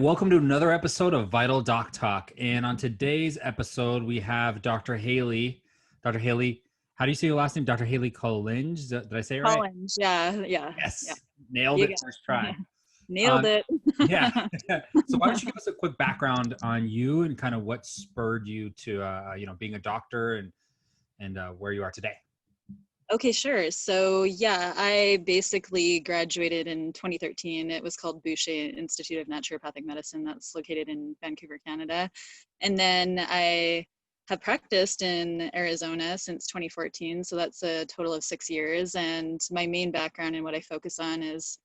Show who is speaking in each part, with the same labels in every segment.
Speaker 1: welcome to another episode of VitalDocTalk. And on today's episode, we have Dr. Hayley. Dr. Hayley, how do you say your last name? Dr. Hayley Collinge. Did I say it right?
Speaker 2: Collinge, yeah.
Speaker 1: Yes.
Speaker 2: Yeah.
Speaker 1: Nailed
Speaker 2: You
Speaker 1: it
Speaker 2: got
Speaker 1: first try.
Speaker 2: Nailed it.
Speaker 1: Yeah. So why don't you give us a quick background on you and kind of what spurred you to, being a doctor and where you are today?
Speaker 2: Okay, sure. So yeah, I basically graduated in 2013. It was called Boucher Institute of Naturopathic Medicine. That's located in Vancouver, Canada. And then I have practiced in Arizona since 2014. So that's a total of 6 years. And my main background and what I focus on is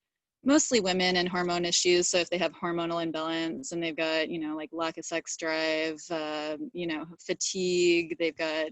Speaker 2: mostly women and hormone issues. So if they have hormonal imbalance and they've got, like lack of sex drive, fatigue, they've got,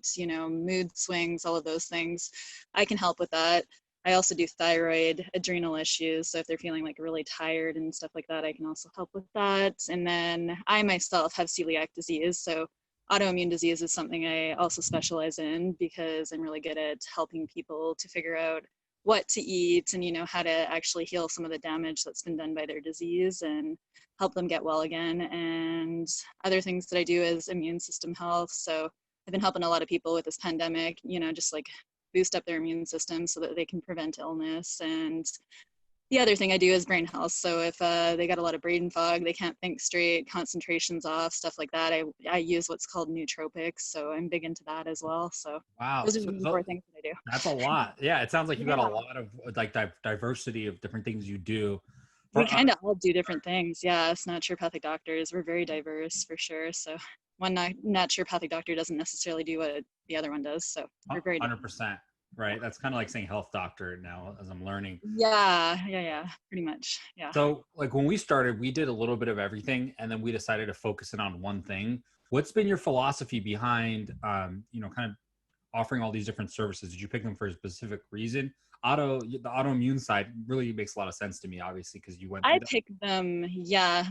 Speaker 2: mood swings, all of those things, I can help with that. I also do thyroid, adrenal issues. So if they're feeling like really tired and stuff like that, I can also help with that. And then I myself have celiac disease. So autoimmune disease is something I also specialize in because I'm really good at helping people to figure out what to eat and how to actually heal some of the damage that's been done by their disease and help them get well again. And other things that I do is immune system health. So I've been helping a lot of people with this pandemic, just like boost up their immune system so that they can prevent illness. And the other thing I do is brain health. So if they got a lot of brain fog, they can't think straight, concentration's off, stuff like that, I use what's called nootropics. So I'm big into that as well. So
Speaker 1: Wow.
Speaker 2: those are the four things that I do.
Speaker 1: That's a lot. Yeah. It sounds like you got a lot of like diversity of different things you do.
Speaker 2: We kind of all do different things. Yeah. As naturopathic doctors, we're very diverse for sure. So one naturopathic doctor doesn't necessarily do what the other one does. So we're very
Speaker 1: 100%. Right. That's kind of like saying health doctor now as I'm learning.
Speaker 2: Yeah. Pretty much. Yeah.
Speaker 1: So like when we started, we did a little bit of everything and then we decided to focus in on one thing. What's been your philosophy behind, kind of offering all these different services? Did you pick them for a specific reason? The autoimmune side really makes a lot of sense to me, obviously, because you went through
Speaker 2: I
Speaker 1: that.
Speaker 2: pick them,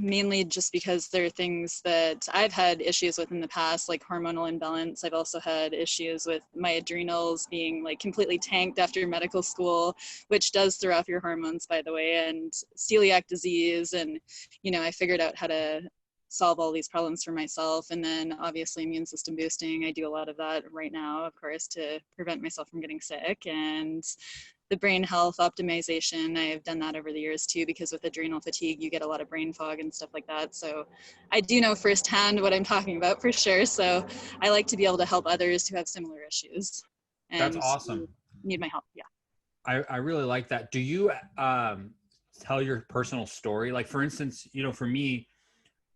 Speaker 2: mainly just because they're things that I've had issues with in the past, like hormonal imbalance. I've also had issues with my adrenals being like completely tanked after medical school, which does throw off your hormones, by the way, and celiac disease. And, I figured out how to solve all these problems for myself. And then obviously immune system boosting. I do a lot of that right now, of course, to prevent myself from getting sick. And the brain health optimization, I have done that over the years too, because with adrenal fatigue, you get a lot of brain fog and stuff like that. So I do know firsthand what I'm talking about for sure. So I like to be able to help others who have similar issues. And
Speaker 1: That's awesome.
Speaker 2: Need my help. Yeah.
Speaker 1: I really like that. Do you tell your personal story? Like, for instance, for me,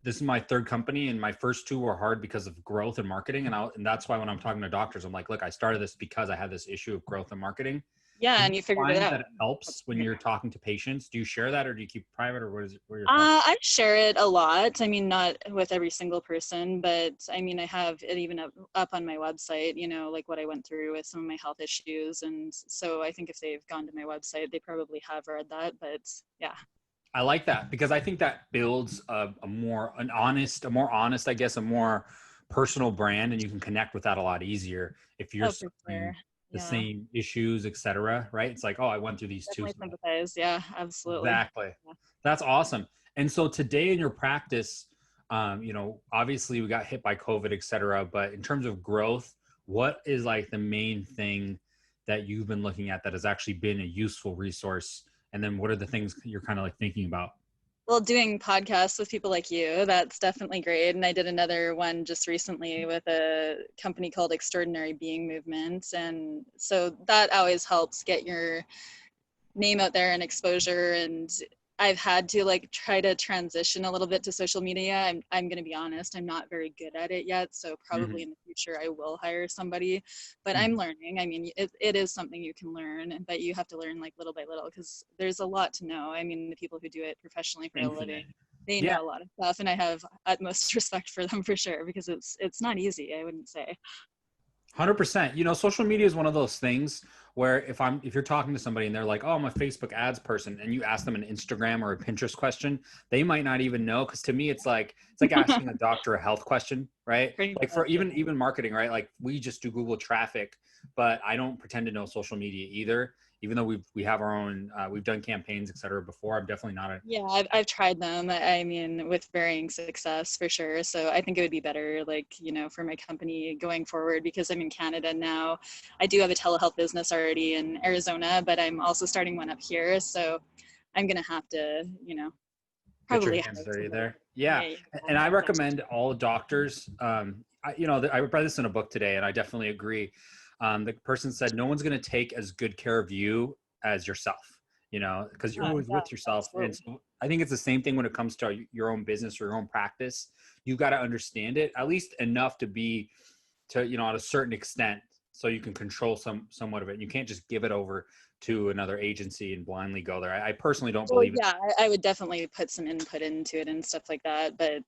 Speaker 1: this is my third company and my first two were hard because of growth and marketing. And that's why when I'm talking to doctors, I'm like, look, I started this because I had this issue of growth and marketing.
Speaker 2: Yeah, and you figured it out.
Speaker 1: That it helps when you're talking to patients. Do you share that, or do you keep it private, or what is it?
Speaker 2: I share it a lot. I mean, not with every single person, but I mean, I have it even up on my website, like what I went through with some of my health issues. And so I think if they've gone to my website, they probably have read that, but yeah.
Speaker 1: I like that because I think that builds a more honest, I guess, a more personal brand, and you can connect with that a lot easier if you're the same issues, etc. Right? It's like, oh, I went through these
Speaker 2: Definitely
Speaker 1: two.
Speaker 2: Sympathize. Yeah, absolutely.
Speaker 1: Exactly.
Speaker 2: Yeah.
Speaker 1: That's awesome. And so today in your practice, obviously we got hit by COVID, etc. But in terms of growth, what is like the main thing that you've been looking at that has actually been a useful resource? And then what are the things you're kind of like thinking about?
Speaker 2: Well, doing podcasts with people like you, that's definitely great. And I did another one just recently with a company called Extraordinary Being Movement. And so that always helps get your name out there and exposure. And I've had to like try to transition a little bit to social media. I'm going to be honest, I'm not very good at it yet. So probably in the future I will hire somebody, but I'm learning. I mean, it is something you can learn, but you have to learn like little by little because there's a lot to know. I mean, the people who do it professionally for a living, they know a lot of stuff, and I have utmost respect for them for sure, because it's not easy, I wouldn't say.
Speaker 1: 100%. Social media is one of those things where if you're talking to somebody and they're like, oh, I'm a Facebook ads person, and you ask them an Instagram or a Pinterest question, they might not even know. Cause to me, it's like asking a doctor a health question, right?
Speaker 2: Pretty
Speaker 1: Like for
Speaker 2: much, yeah.
Speaker 1: even marketing, right? Like we just do Google traffic, but I don't pretend to know social media either. Even though we have our own, we've done campaigns, et cetera, before. I'm definitely not a.
Speaker 2: Yeah, I've tried them. I mean, with varying success for sure. So I think it would be better, like, you know, for my company going forward, because I'm in Canada now. I do have a telehealth business already in Arizona, but I'm also starting one up here. So I'm gonna have to, you know,
Speaker 1: Get your
Speaker 2: probably
Speaker 1: hands
Speaker 2: hire
Speaker 1: dirty
Speaker 2: somebody.
Speaker 1: there. Yeah.
Speaker 2: Yeah,
Speaker 1: And I
Speaker 2: that's
Speaker 1: recommend all doctors. I read this in a book today and I definitely agree. The person said, no one's going to take as good care of you as yourself, because you're always
Speaker 2: yeah,
Speaker 1: with yourself. And
Speaker 2: absolutely.
Speaker 1: so I think it's the same thing when it comes to your own business or your own practice. You've got to understand it at least enough at a certain extent, so you can control somewhat of it. You can't just give it over to another agency and blindly go there. I personally don't
Speaker 2: Well,
Speaker 1: believe it.
Speaker 2: yeah, I would definitely put some input into it and stuff like that. But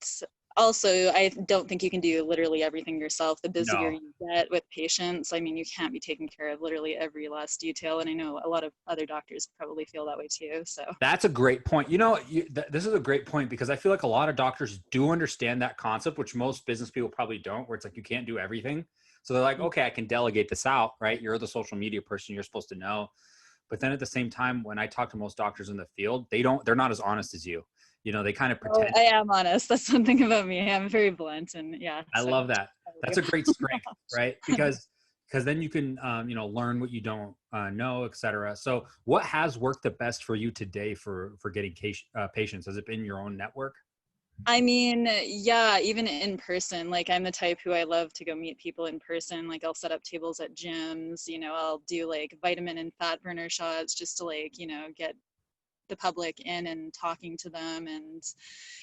Speaker 2: also, I don't think you can do literally everything yourself. The busier
Speaker 1: No.
Speaker 2: you get with patients, I mean, you can't be taking care of literally every last detail. And I know a lot of other doctors probably feel that way too. So,
Speaker 1: That's a great point. This is a great point because I feel like a lot of doctors do understand that concept, which most business people probably don't, where it's like you can't do everything. So they're like, okay, I can delegate this out, right? You're the social media person, you're supposed to know. But then at the same time, when I talk to most doctors in the field, they're not as honest as you. They kind of
Speaker 2: well,
Speaker 1: pretend.
Speaker 2: I am honest. That's something about me. I'm very blunt, and yeah.
Speaker 1: I
Speaker 2: So,
Speaker 1: love that. That's a great strength, right? Because then you can learn what you don't know, et cetera. So what has worked the best for you today for getting patients? Has it been your own network?
Speaker 2: I mean, yeah, even in person, like I'm the type who I love to go meet people in person. Like I'll set up tables at gyms, you know, I'll do like vitamin and fat burner shots just to like, you know, get the public in and talking to them. And,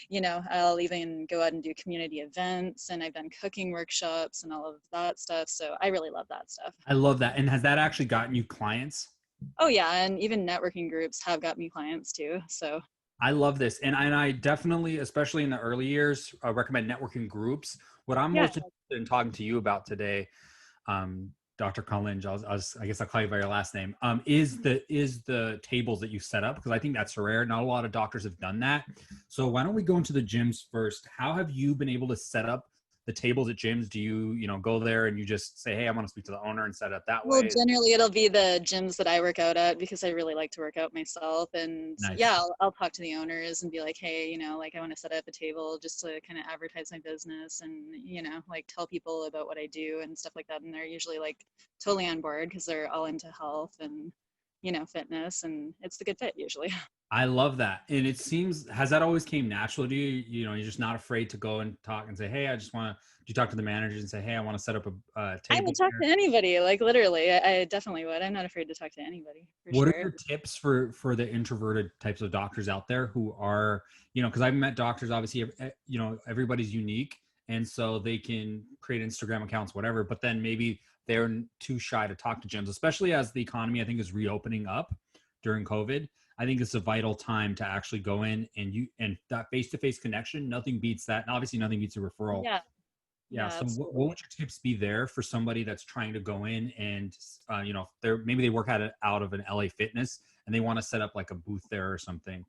Speaker 2: you know, I'll even go out and do community events, and I've done cooking workshops and all of that stuff. So I really love that stuff.
Speaker 1: I love that. And has that actually gotten you clients?
Speaker 2: Oh yeah, and even networking groups have got me clients too. So
Speaker 1: I love this. And I definitely, especially in the early years, recommend networking groups. What I'm
Speaker 2: yeah.
Speaker 1: most interested in talking to you about today, Dr. Collinge, I guess I'll call you by your last name, is the tables that you set up, because I think that's rare. Not a lot of doctors have done that. So why don't we go into the gyms first? How have you been able to set up the tables at gyms? Do you go there and you just say, hey, I want to speak to the owner and set it up that
Speaker 2: Well,
Speaker 1: way?
Speaker 2: generally it'll be the gyms that I work out at because I really like to work out myself. And yeah,
Speaker 1: Nice.
Speaker 2: I'll talk to the owners and be like, hey, you know, like I want to set up a table just to kind of advertise my business and, you know, like tell people about what I do and stuff like that. And they're usually like totally on board because they're all into health and, you know, fitness, and it's a good fit usually.
Speaker 1: I love that. And it seems, has that always came natural to you? You're just not afraid to go and talk and say, hey, I just want to, do you talk to the managers and say, hey, I want to set up a
Speaker 2: I
Speaker 1: table
Speaker 2: would talk
Speaker 1: here?
Speaker 2: to anybody, like literally. I definitely would. I'm not afraid to talk to anybody for
Speaker 1: What are
Speaker 2: sure.
Speaker 1: your tips for the introverted types of doctors out there who are, because I've met doctors, obviously, everybody's unique. And so they can create Instagram accounts, whatever, but then maybe they're too shy to talk to gyms, especially as the economy, I think, is reopening up during COVID. I think it's a vital time to actually go in and that face-to-face connection, nothing beats that. And obviously nothing beats a referral.
Speaker 2: Yeah,
Speaker 1: Yeah.
Speaker 2: yeah,
Speaker 1: So what
Speaker 2: absolutely.
Speaker 1: would your tips be there for somebody that's trying to go in and, maybe they work out of an LA Fitness and they want to set up like a booth there or something?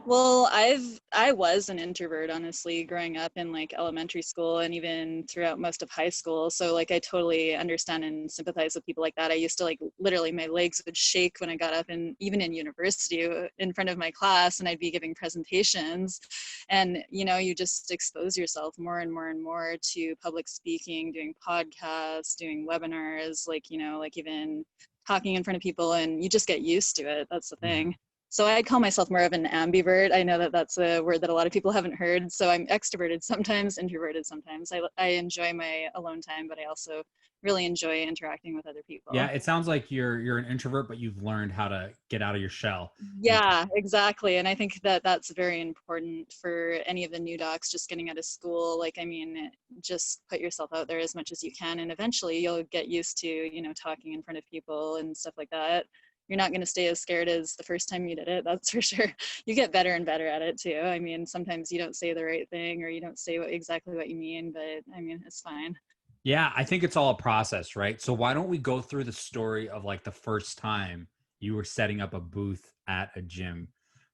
Speaker 2: Well, I was an introvert, honestly, growing up in like elementary school and even throughout most of high school. So like I totally understand and sympathize with people like that. I used to like literally my legs would shake when I got up, and even in university in front of my class, and I'd be giving presentations. And you know, you just expose yourself more and more and more to public speaking, doing podcasts, doing webinars, like, you know, like even talking in front of people, and you just get used to it. That's the
Speaker 1: Mhm.
Speaker 2: thing. So I call myself more of an ambivert. I know that that's a word that a lot of people haven't heard. So I'm extroverted sometimes, introverted sometimes. I enjoy my alone time, but I also really enjoy interacting with other
Speaker 1: Yeah.
Speaker 2: people.
Speaker 1: It sounds like you're an introvert, but you've learned how to get out of your shell. And
Speaker 2: Yeah, exactly. And I think that that's very important for any of the new docs just getting out of school. Like, I mean, just put yourself out there as much as you can, and eventually you'll get used to, you know, talking in front of people and stuff like that. You're not going to stay as scared as the first time you did it, that's for sure. You get better and better at it too. I mean, sometimes you don't say the right thing or you don't say exactly what you mean, but I mean, it's fine.
Speaker 1: Yeah, I think it's all a process, right? So why don't we go through the story of like the first time you were setting up a booth at a gym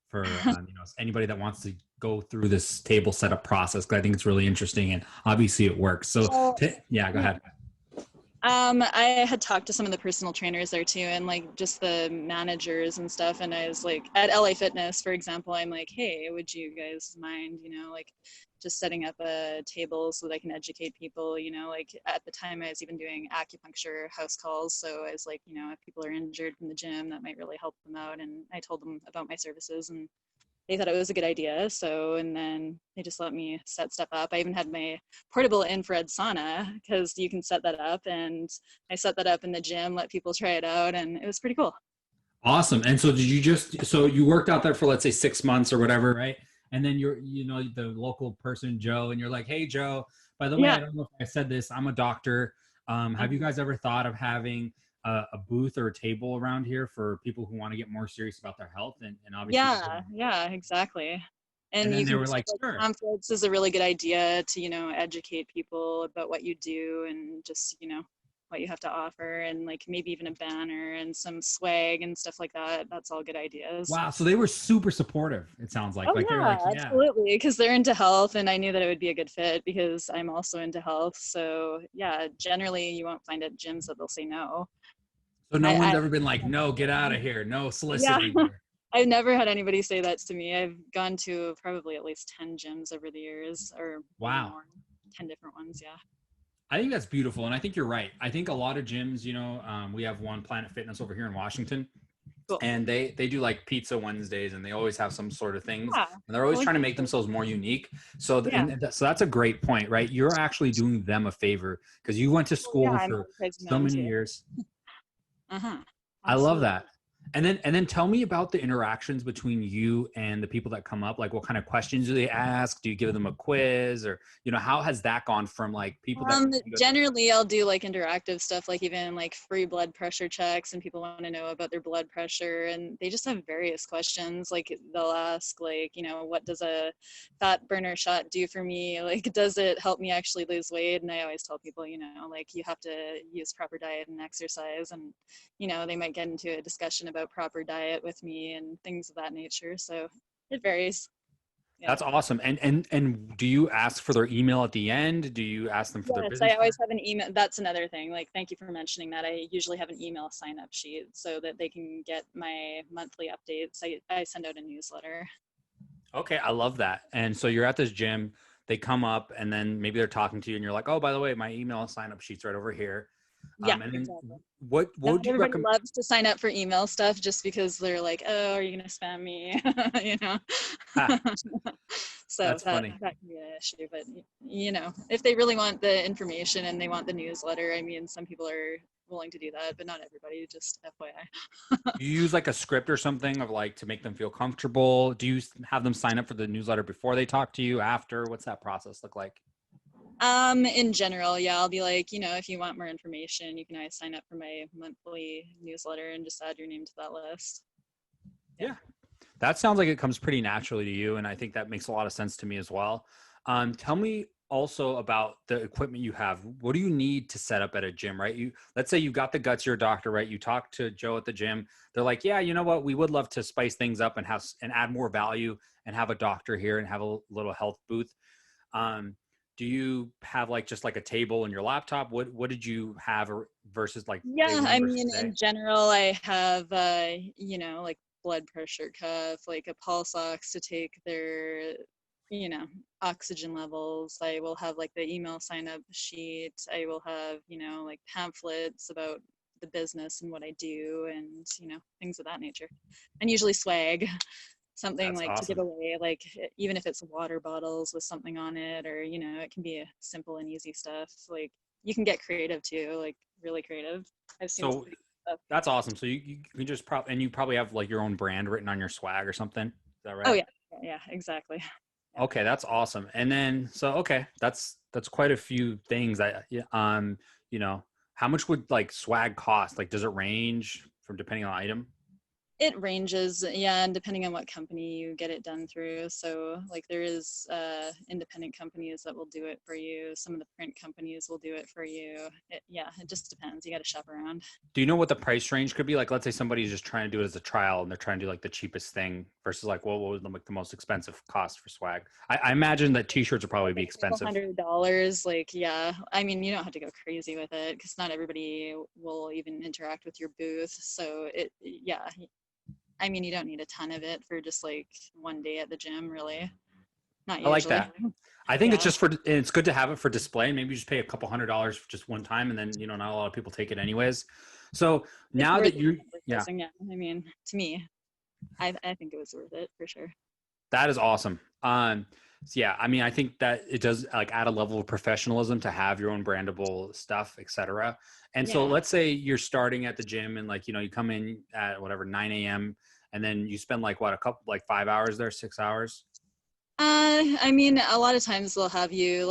Speaker 1: for anybody that wants to go through this table setup process, because I think it's really interesting and obviously it works. So
Speaker 2: Well,
Speaker 1: yeah, go ahead.
Speaker 2: I had talked to some of the personal trainers there too, and like just the managers and stuff. And I was like, at LA Fitness, for example, I'm like, hey, would you guys mind, like just setting up a table so that I can educate people, like at the time I was even doing acupuncture house calls. So I was like, if people are injured from the gym, that might really help them out. And I told them about my services, and they thought it was a good idea. So, and then they just let me set stuff up. I even had my portable infrared sauna because you can set that up. And I set that up in the gym, let people try it out, and it was pretty cool.
Speaker 1: Awesome. And so so you worked out there for, let's say, 6 months or whatever, right? And then the local person, Joe, and you're like, hey, Joe, by the way,
Speaker 2: Yeah.
Speaker 1: I don't know if I said this, I'm a doctor. Have you guys ever thought of having a booth or a table around here for people who want to get more serious about their health and obviously,
Speaker 2: Yeah, exactly.
Speaker 1: and
Speaker 2: And
Speaker 1: then
Speaker 2: you
Speaker 1: they
Speaker 2: can
Speaker 1: were
Speaker 2: just
Speaker 1: like,
Speaker 2: like
Speaker 1: sure.
Speaker 2: pamphlets is a really good idea to, educate people about what you do and just, what you have to offer, and like maybe even a banner and some swag and stuff like that. That's all good ideas.
Speaker 1: Wow. So they were super supportive, it sounds like.
Speaker 2: Oh
Speaker 1: Like they were
Speaker 2: yeah,
Speaker 1: like, yeah.
Speaker 2: absolutely. Because they're into health, and I knew that it would be a good fit because I'm also into health. So yeah, generally you won't find at gyms that they'll say no.
Speaker 1: So no
Speaker 2: I
Speaker 1: one's ever been like, no, get out of here. No
Speaker 2: yeah,
Speaker 1: soliciting here.
Speaker 2: I've never had anybody say that to me. I've gone to probably at least 10 gyms over the years, or maybe
Speaker 1: Wow.
Speaker 2: more, 10 different ones. Yeah.
Speaker 1: I think that's beautiful. And I think you're right. I think a lot of gyms, we have one Planet Fitness over here in Washington,
Speaker 2: Cool.
Speaker 1: and they do like pizza Wednesdays, and they always have some sort of things,
Speaker 2: Yeah.
Speaker 1: and they're always
Speaker 2: Well,
Speaker 1: trying to make themselves more unique. So
Speaker 2: yeah.
Speaker 1: so that's a great point, right? You're actually doing them a favor because you went to
Speaker 2: Well, yeah,
Speaker 1: school
Speaker 2: I'm
Speaker 1: for
Speaker 2: advertising
Speaker 1: so
Speaker 2: them
Speaker 1: many
Speaker 2: too.
Speaker 1: years.
Speaker 2: Uh-huh.
Speaker 1: I love
Speaker 2: Absolutely.
Speaker 1: that. And then tell me about the interactions between you and the people that come up. Like, what kind of questions do they ask? Do you give them a quiz, or how has that gone from like people that you go through?
Speaker 2: Generally I'll do like interactive stuff, like even like free blood pressure checks, and people want to know about their blood pressure, and they just have various questions. Like they'll ask like, what does a fat burner shot do for me? Like, does it help me actually lose weight? And I always tell people, like you have to use proper diet and exercise, and they might get into a discussion about proper diet with me and things of that nature. So it varies. Yeah.
Speaker 1: That's awesome. And do you ask for their email at the end? Do you ask them for their
Speaker 2: Yes, I
Speaker 1: business card?
Speaker 2: always have an email. That's another thing. Like, thank you for mentioning that. I usually have an email sign up sheet so that they can get my monthly updates. I send out a newsletter.
Speaker 1: Okay, I love that. And so you're at this gym, they come up, and then maybe they're talking to you, and you're like, "Oh, by the way, my email sign up sheet's right over here."
Speaker 2: Yeah,
Speaker 1: And then
Speaker 2: exactly.
Speaker 1: what
Speaker 2: Not
Speaker 1: would you
Speaker 2: everybody
Speaker 1: recommend?
Speaker 2: loves to sign up for email stuff just because they're like, oh, are you going to spam me? you know?
Speaker 1: Ha,
Speaker 2: So
Speaker 1: that's
Speaker 2: that
Speaker 1: funny.
Speaker 2: that can be an issue. But, if they really want the information and they want the newsletter, I mean, some people are willing to do that, but not everybody, just FYI.
Speaker 1: Do you use like a script or something of like to make them feel comfortable? Do you have them sign up for the newsletter before they talk to you, after? What's that process look like?
Speaker 2: In general, yeah, I'll be like, if you want more information, you can always sign up for my monthly newsletter and just add your name to that list. Yeah.
Speaker 1: Yeah, that sounds like it comes pretty naturally to you, and I think that makes a lot of sense to me as well. Tell me also about the equipment you have. What do you need to set up at a gym, right? Let's say you got the guts, you're a doctor, right? You talk to Joe at the gym. They're like, yeah, you know what? We would love to spice things up and add more value and have a doctor here and have a little health booth. Um, do you have like just like a table and your laptop? What did you have versus like day
Speaker 2: Yeah,
Speaker 1: one
Speaker 2: I
Speaker 1: versus
Speaker 2: mean,
Speaker 1: today?
Speaker 2: in general, I have, like blood pressure cuff, like a pulse ox to take their, you know, oxygen levels. I will have like the email sign up sheet. I will have, like pamphlets about the business and what I do, and, things of that nature. And usually swag, something
Speaker 1: That's
Speaker 2: like to give
Speaker 1: awesome.
Speaker 2: away, like even if it's water bottles with something on it, or, it can be simple and easy stuff. Like you can get creative too, like really creative. I've seen some
Speaker 1: So
Speaker 2: pretty cool stuff.
Speaker 1: that's awesome. So you can just and you probably have like your own brand written on your swag or something. Is that
Speaker 2: Oh
Speaker 1: right?
Speaker 2: yeah, yeah, exactly. Yeah.
Speaker 1: Okay, that's awesome. And then okay, that's quite a few things. Yeah, how much would like swag cost? Like, does it range from depending on item?
Speaker 2: It ranges, yeah, and depending on what company you get it done through. So like there is independent companies that will do it for you. Some of the print companies will do it for you. It just depends. You got to shop around.
Speaker 1: Do you know what the price range could be? Like, let's say somebody's just trying to do it as a trial and they're trying to do like the cheapest thing versus like, what would like the most expensive cost for swag? I imagine that t-shirts would probably be
Speaker 2: Like a couple
Speaker 1: expensive.
Speaker 2: $100, like, yeah. I mean, you don't have to go crazy with it because not everybody will even interact with your booth. So yeah. I mean, you don't need a ton of it for just like one day at the gym, really. Not
Speaker 1: I like
Speaker 2: usually.
Speaker 1: that. I think it's
Speaker 2: Yeah.
Speaker 1: just for, and it's good to have it for display. Maybe you just pay a couple $100 for just one time and then, you know, not a lot of people take it anyways. So
Speaker 2: It's
Speaker 1: now
Speaker 2: worth
Speaker 1: that you, yeah,
Speaker 2: advertising, yeah. I mean, to me, I think it was worth it for sure.
Speaker 1: that is awesome. So yeah, I mean, I think that it does like add a level of professionalism to have your own brandable stuff, etc. And so
Speaker 2: Yeah.
Speaker 1: let's say you're starting at the gym and like, you know, you come in at whatever, 9 a.m. and then you spend like what, a couple, like 5 hours there, 6 hours.
Speaker 2: I mean, a lot of times they'll have you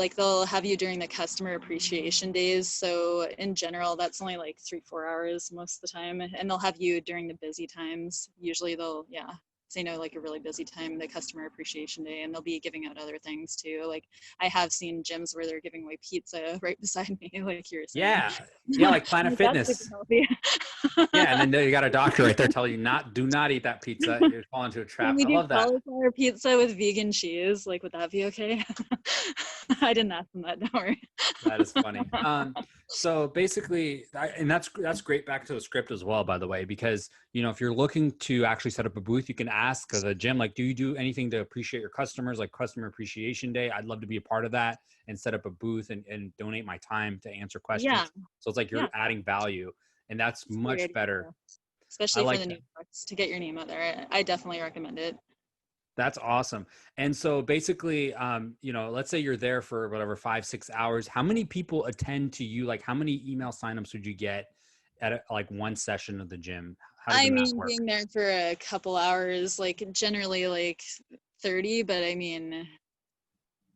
Speaker 2: during the customer appreciation days. So in general, that's only like 3-4 hours most of the time. And they'll have you during the busy times. Usually yeah, say no, like a really busy time, the customer appreciation day, and they'll be giving out other things too. Like I have seen gyms where they're giving away pizza right beside me, like you were saying.
Speaker 1: Yeah. Yeah. Like Planet
Speaker 2: Like that's super
Speaker 1: Fitness.
Speaker 2: healthy.
Speaker 1: Yeah. And then you got a doctor right there telling you do not eat that pizza. You're falling into a
Speaker 2: Can
Speaker 1: trap.
Speaker 2: we
Speaker 1: I
Speaker 2: do
Speaker 1: love that.
Speaker 2: cauliflower pizza with vegan cheese? Like, would that be okay? I didn't ask them that, don't worry.
Speaker 1: That is funny. So basically, and that's great. Back to the script as well, by the way, because you know if you're looking to actually set up a booth, you can ask the gym like, do you do anything to appreciate your customers, like Customer Appreciation Day? I'd love to be a part of that and set up a booth and donate my time to answer
Speaker 2: Yeah,
Speaker 1: questions. So it's like
Speaker 2: yeah,
Speaker 1: you're adding value, and that's
Speaker 2: it's a great
Speaker 1: much better.
Speaker 2: idea.
Speaker 1: I
Speaker 2: Especially for
Speaker 1: like
Speaker 2: the
Speaker 1: that.
Speaker 2: new products to get your name out there. I definitely recommend it.
Speaker 1: That's awesome. And so basically, you know, let's say you're there for whatever 5-6 hours. How many people attend to you? Like, how many email signups would you get at like one session of the gym? How does
Speaker 2: I
Speaker 1: the math
Speaker 2: mean,
Speaker 1: work?
Speaker 2: being there for a couple hours, like generally like 30, but I mean,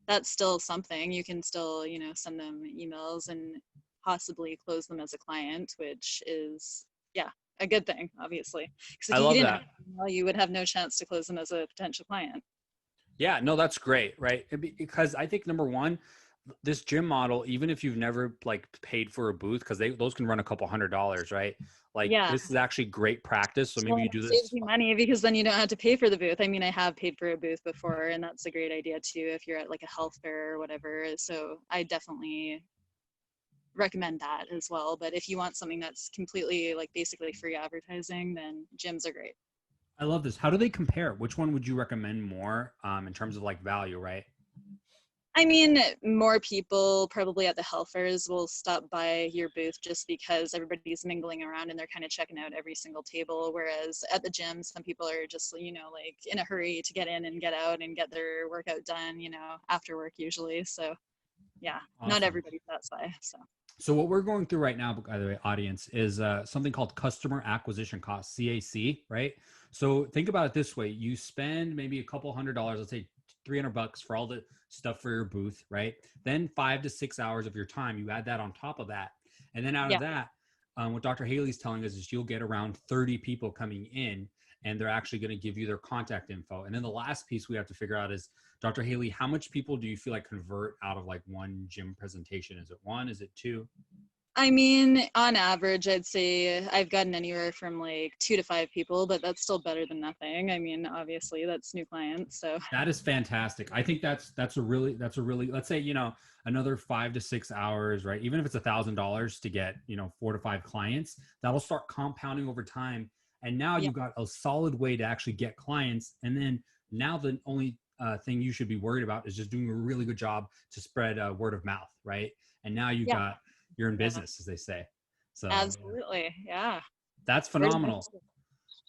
Speaker 2: that's still something. You can still, send them emails and possibly close them as a client, which is, yeah, a good thing, obviously. Because
Speaker 1: I
Speaker 2: if you
Speaker 1: love
Speaker 2: didn't have
Speaker 1: that.
Speaker 2: an email, you would have no chance to close them as a potential client.
Speaker 1: Yeah, no, that's great, right? Because I think number one, this gym model, even if you've never like paid for a booth, because those can run a couple $100, right? Like
Speaker 2: Yeah.
Speaker 1: this is actually great practice. So
Speaker 2: Well,
Speaker 1: maybe
Speaker 2: and
Speaker 1: you
Speaker 2: it
Speaker 1: do
Speaker 2: saves
Speaker 1: this.
Speaker 2: you money because then you don't have to pay for the booth. I mean, I have paid for a booth before, and that's a great idea too if you're at like a health fair or whatever. So I definitely recommend that as well. But if you want something that's completely like basically free advertising, then gyms are great.
Speaker 1: I love this. How do they compare? Which one would you recommend more in terms of like value, right?
Speaker 2: I mean, more people probably at the health fairs will stop by your booth just because everybody's mingling around and they're kind of checking out every single table. Whereas at the gym, some people are just, like in a hurry to get in and get out and get their workout done, after work usually. So yeah, not
Speaker 1: Awesome.
Speaker 2: everybody's that by. So
Speaker 1: So what we're going through right now, by the way, audience, is something called customer acquisition cost, CAC, right? So think about it this way: you spend maybe a couple $100, let's say $300 for all the stuff for your booth, right? Then 5 to 6 hours of your time, you add that on top of that, and then out of
Speaker 2: yeah,
Speaker 1: that, what Dr. Haley's telling us is you'll get around 30 people coming in, and they're actually going to give you their contact info. And then the last piece we have to figure out is, Dr. Haley, how much people do you feel like convert out of like one gym presentation? Is it one? Is it two?
Speaker 2: I mean, on average, I'd say I've gotten anywhere from like 2 to 5 people, but that's still better than nothing. I mean, obviously, that's new clients. So
Speaker 1: That is fantastic. I think that's a really let's say, you know, another 5 to 6 hours, right? Even if it's $1,000 to get, you know, 4 to 5 clients, that'll start compounding over time. And now
Speaker 2: yeah,
Speaker 1: you've got a solid way to actually get clients. And then now the only thing you should be worried about is just doing a really good job to spread word of mouth, right? And now
Speaker 2: yeah,
Speaker 1: you're in
Speaker 2: yeah,
Speaker 1: business, as they say. So yeah,
Speaker 2: absolutely. Yeah.
Speaker 1: that's
Speaker 2: Where's the
Speaker 1: phenomenal.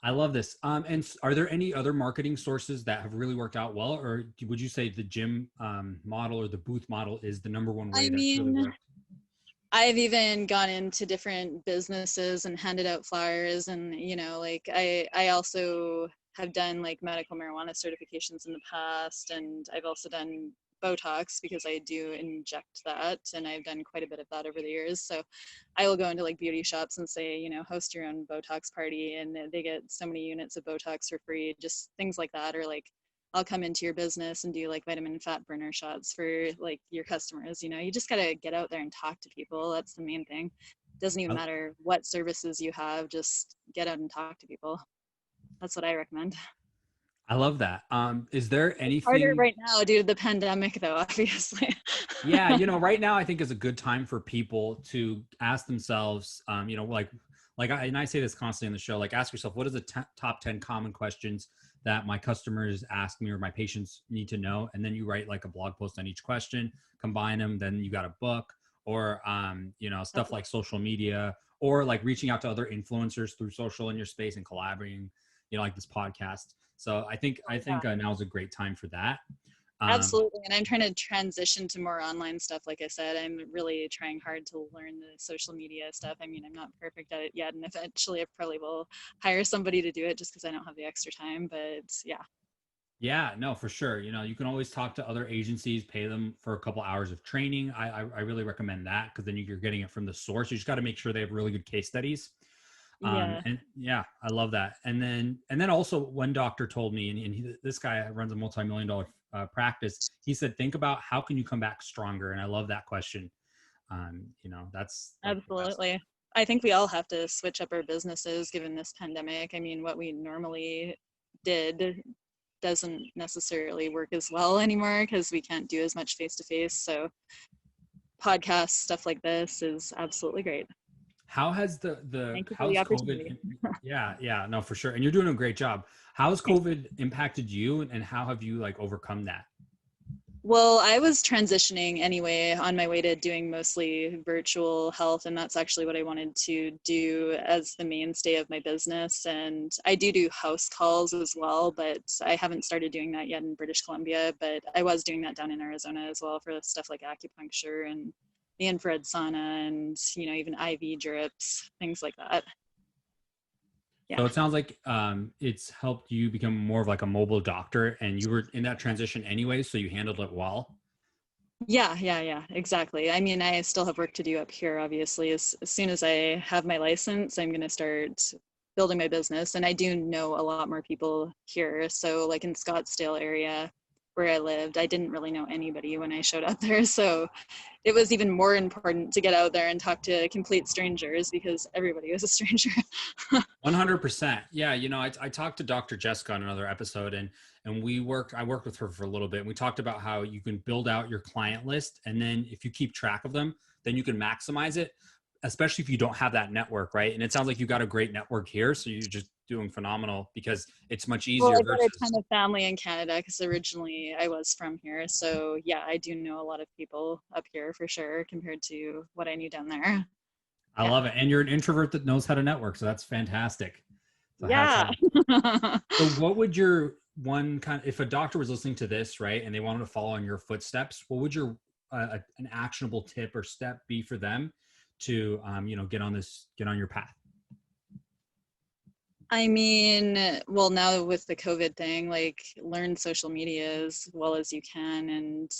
Speaker 1: I love this. And are there any other marketing sources that have really worked out well, or would you say the gym model or the booth model is the number one way
Speaker 2: I
Speaker 1: that's really
Speaker 2: mean,
Speaker 1: worked?
Speaker 2: I've even gone into different businesses and handed out flyers and like I also have done like medical marijuana certifications in the past, and I've also done Botox because I do inject that, and I've done quite a bit of that over the years. So I will go into like beauty shops and say, host your own Botox party, and they get so many units of Botox for free, just things like that. Or like I'll come into your business and do like vitamin fat burner shots for like your customers. You just got to get out there and talk to people. That's the main thing. It doesn't even matter what services you have, just get out and talk to people. That's what I recommend.
Speaker 1: I love that. Is there
Speaker 2: Harder
Speaker 1: anything?
Speaker 2: right now due to the pandemic, though, obviously.
Speaker 1: Yeah, right now I think is a good time for people to ask themselves, and I say this constantly in the show, like ask yourself, what is the top 10 common questions that my customers ask me or my patients need to know? And then you write like a blog post on each question, combine them, then you got a book or, stuff like social media or like reaching out to other influencers through social in your space and collaborating, like this podcast. So I think now is a great time for that.
Speaker 2: Absolutely. And I'm trying to transition to more online stuff. Like I said, I'm really trying hard to learn the social media stuff. I mean, I'm not perfect at it yet. And eventually I probably will hire somebody to do it just because I don't have the extra time. But yeah.
Speaker 1: Yeah, no, for sure. You can always talk to other agencies, pay them for a couple hours of training. I really recommend that because then you're getting it from the source. You just got to make sure they have really good case studies.
Speaker 2: Yeah.
Speaker 1: And yeah, I love that. And then also one doctor told me, and this guy runs a multi-million-dollar practice. He said, think about how can you come back stronger? And I love that question. That's like
Speaker 2: absolutely. I think we all have to switch up our businesses given this pandemic. I mean, what we normally did doesn't necessarily work as well anymore because we can't do as much face to face. So podcasts, stuff like this is absolutely great.
Speaker 1: How has
Speaker 2: Thank you for the
Speaker 1: how's
Speaker 2: opportunity.
Speaker 1: COVID? Yeah, no, for sure. And you're doing a great job. How's COVID impacted you and how have you like overcome that?
Speaker 2: Well, I was transitioning anyway on my way to doing mostly virtual health, and that's actually what I wanted to do as the mainstay of my business. And I do house calls as well, but I haven't started doing that yet in British Columbia, but I was doing that down in Arizona as well for stuff like acupuncture and the infrared sauna and, even IV drips, things like that. Yeah.
Speaker 1: So it sounds like it's helped you become more of like a mobile doctor and you were in that transition anyway, so you handled it well.
Speaker 2: Yeah, exactly. I mean, I still have work to do up here, obviously. As soon as I have my license, I'm going to start building my business. And I do know a lot more people here. So, like in Scottsdale area where I lived, I didn't really know anybody when I showed up there. So it was even more important to get out there and talk to complete strangers because everybody was a stranger.
Speaker 1: 100%. Yeah. I talked to Dr. Jessica on another episode and I worked with her for a little bit and we talked about how you can build out your client list. And then if you keep track of them, then you can maximize it, especially if you don't have that network. Right. And it sounds like you got a great network here. So you're just doing phenomenal because it's much
Speaker 2: Well,
Speaker 1: easier
Speaker 2: I've got a
Speaker 1: versus.
Speaker 2: ton of family in Canada because originally I was from here. So yeah, I do know a lot of people up here for sure compared to what I knew down there.
Speaker 1: I
Speaker 2: Yeah.
Speaker 1: love it. And you're an introvert that knows how to network. So that's fantastic. So hats
Speaker 2: Yeah.
Speaker 1: off. So what would your one kind of, if a doctor was listening to this, right, and they wanted to follow in your footsteps, what would your an actionable tip or step be for them to get on your path?
Speaker 2: I mean, well, now with the COVID thing, like learn social media as well as you can and,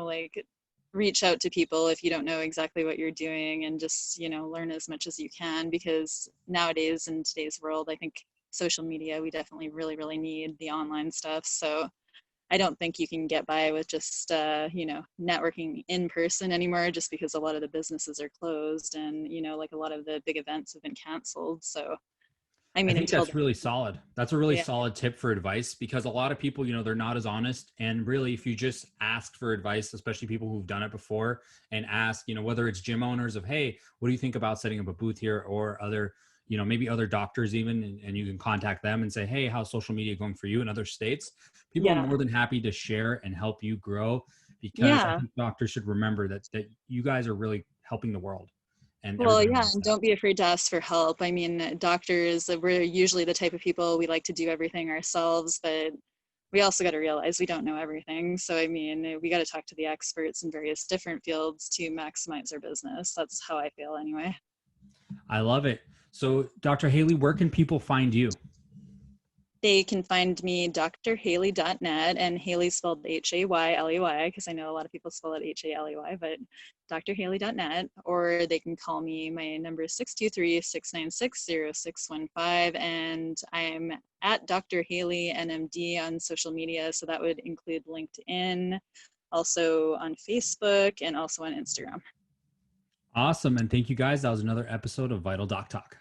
Speaker 2: like reach out to people if you don't know exactly what you're doing and just, learn as much as you can because nowadays in today's world, I think social media, we definitely really, really need the online stuff. So I don't think you can get by with just, networking in person anymore just because a lot of the businesses are closed and, like a lot of the big events have been canceled. So I
Speaker 1: I
Speaker 2: mean,
Speaker 1: think
Speaker 2: until
Speaker 1: that's
Speaker 2: then,
Speaker 1: really solid. That's a really
Speaker 2: yeah,
Speaker 1: solid tip for advice because a lot of people, they're not as honest. And really, if you just ask for advice, especially people who've done it before, and ask, whether it's gym owners of, hey, what do you think about setting up a booth here, or other, maybe other doctors even, and you can contact them and say, hey, how's social media going for you in other states? People are
Speaker 2: yeah,
Speaker 1: more than happy to share and help you grow because I
Speaker 2: yeah.
Speaker 1: think doctors should remember that you guys are really helping the world, and
Speaker 2: Well,
Speaker 1: everybody
Speaker 2: yeah,
Speaker 1: wants
Speaker 2: and
Speaker 1: that.
Speaker 2: don't be afraid to ask for help. I mean, doctors, we're usually the type of people we like to do everything ourselves, but we also got to realize we don't know everything. So, I mean, we got to talk to the experts in various different fields to maximize our business. That's how I feel anyway.
Speaker 1: I love it. So, Dr. Hayley, where can people find you?
Speaker 2: They can find me drhayley.net, and Hayley spelled Hayley, because I know a lot of people spell it Haley, but drhayley.net, or they can call me. My number is 623-696-0615, and I'm at Dr. Hayley NMD on social media, so that would include LinkedIn, also on Facebook, and also on Instagram.
Speaker 1: Awesome. And thank you guys. That was another episode of Vital Doc Talk.